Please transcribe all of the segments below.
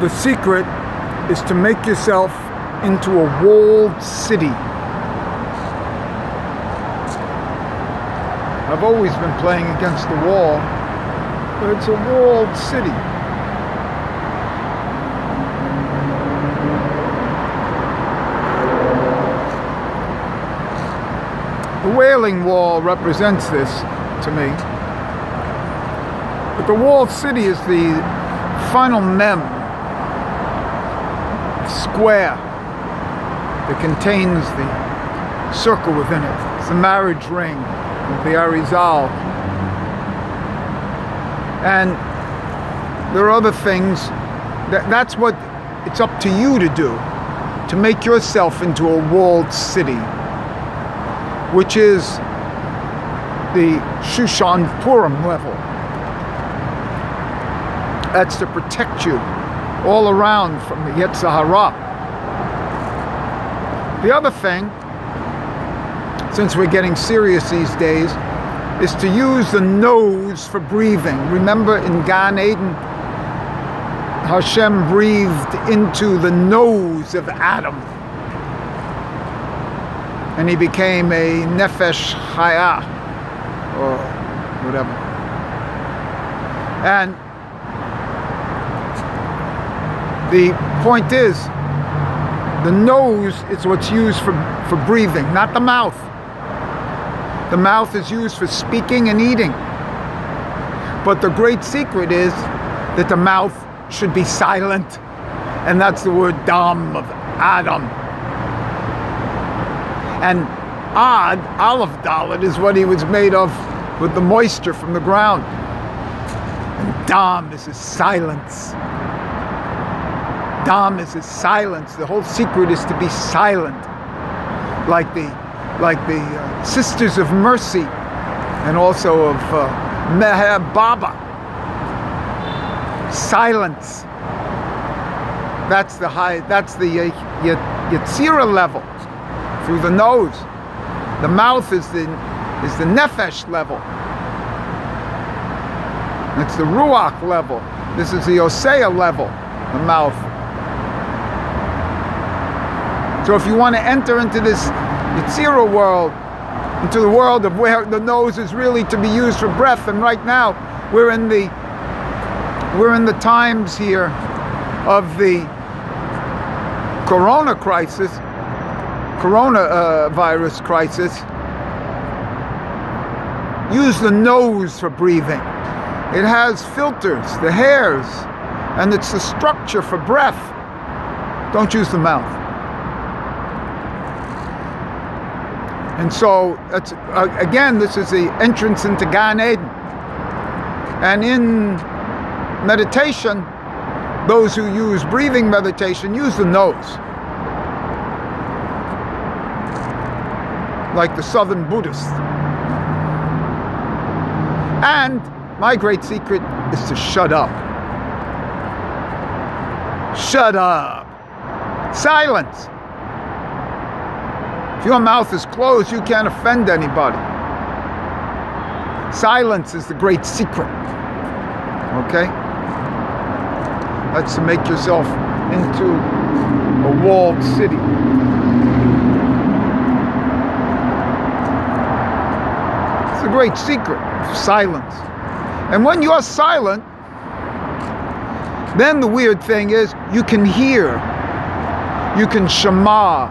The secret is to make yourself into a walled city. I've always been playing against the wall, but it's a walled city. The Wailing Wall represents this to me. But the walled city is the final mem, square that contains the circle within it. It's the marriage ring of the Arizal. And there are other things. That's what it's up to you to do, to make yourself into a walled city, which is the Shushan Purim level. That's to protect you all around from the Yetzer Hara. The other thing, since we're getting serious these days, is to use the nose for breathing. Remember in Gan Eden, Hashem breathed into the nose of Adam, and he became a Nefesh Chaya, or whatever. And the point is, the nose is what's used for breathing, not the mouth. The mouth is used for speaking and eating. But the great secret is that the mouth should be silent. And that's the word Dam of Adam. And Ad, Aleph Dalet, is what he was made of with the moisture from the ground. And Dam is his silence. Dam is his silence. The whole secret is to be silent, like the Sisters of Mercy, and also of Meher Baba. Silence. That's the Yetzirah level, through the nose. The mouth is the Nefesh level. It's the Ruach level. This is the Osea level, the mouth. So if you want to enter into this Yetzirah world, into the world of where the nose is really to be used for breath, and right now we're in the times here of the Corona crisis, coronavirus crisis. Use the nose for breathing. It has filters, the hairs, and it's the structure for breath. Don't use the mouth. And so, again, this is the entrance into Gan Eden. And in meditation, those who use breathing meditation use the nose. Like the Southern Buddhists. And my great secret is to shut up. Shut up. Silence. If your mouth is closed, you can't offend anybody. Silence is the great secret. Okay? That's to make yourself into a walled city. It's the great secret of silence. And when you're silent, then the weird thing is you can hear. You can shema.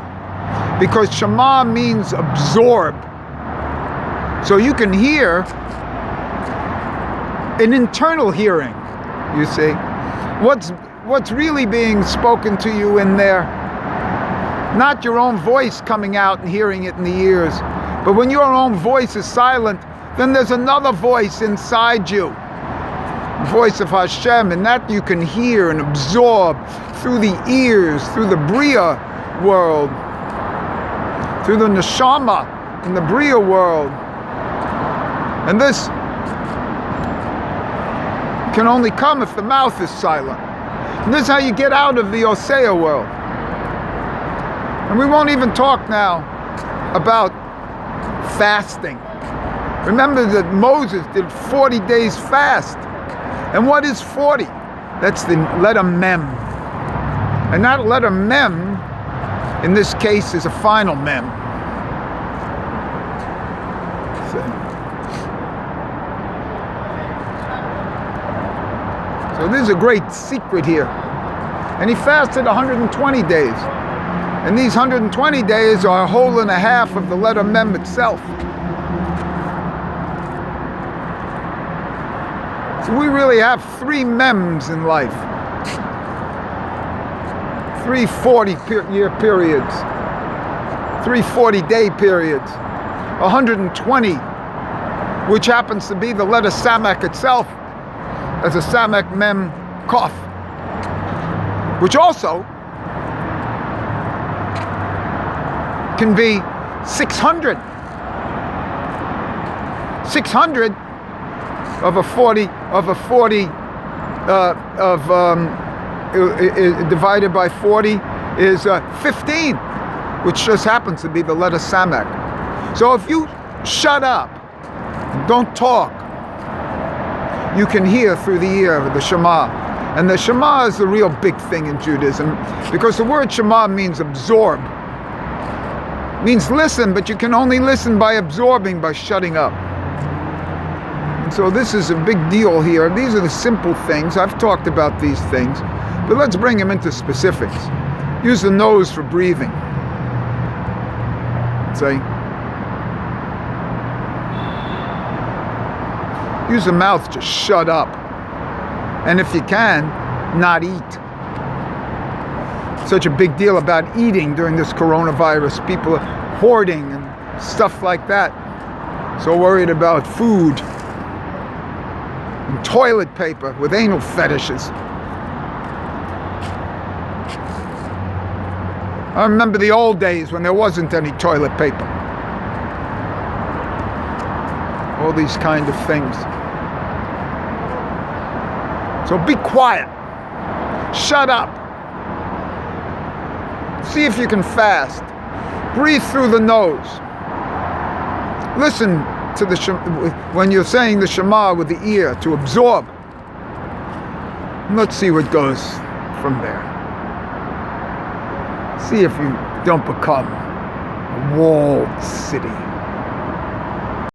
Because Shema means absorb. So you can hear an internal hearing, you see. What's really being spoken to you in there? Not your own voice coming out and hearing it in the ears. But when your own voice is silent, then there's another voice inside you. The voice of Hashem, and that you can hear and absorb through the ears, through the Bria world, through the neshama in the Bria world. And this can only come if the mouth is silent. And this is how you get out of the Osea world. And we won't even talk now about fasting. Remember that Moses did 40 days fast. And what is 40? That's the letter Mem. And that letter mem, in this case, is a final mem. So this is a great secret here. And he fasted 120 days. And these 120 days are a whole and a half of the letter mem itself. So we really have 3 mems in life. 3 40-year periods. 3 40-day periods. 120, which happens to be the letter Samak itself, as a Samak Mem Kof, which also can be 600. 600 of a 40 divided by 40 is 15, which just happens to be the letter Samak. So if you shut up, don't talk, you can hear through the ear of the Shema. And the Shema is the real big thing in Judaism, because the word Shema means absorb. It means listen, but you can only listen by absorbing, by shutting up. And so this is a big deal here. These are the simple things. I've talked about these things, but let's bring them into specifics. Use the nose for breathing. Say, use the mouth to shut up. And if you can, not eat. Such a big deal about eating during this coronavirus. People are hoarding and stuff like that. So worried about food and toilet paper with anal fetishes. I remember the old days when there wasn't any toilet paper. All these kind of things. So be quiet. Shut up. See if you can fast. Breathe through the nose. Listen to the when you're saying the Shema with the ear to absorb. And let's see what goes from there. See if you don't become a walled city.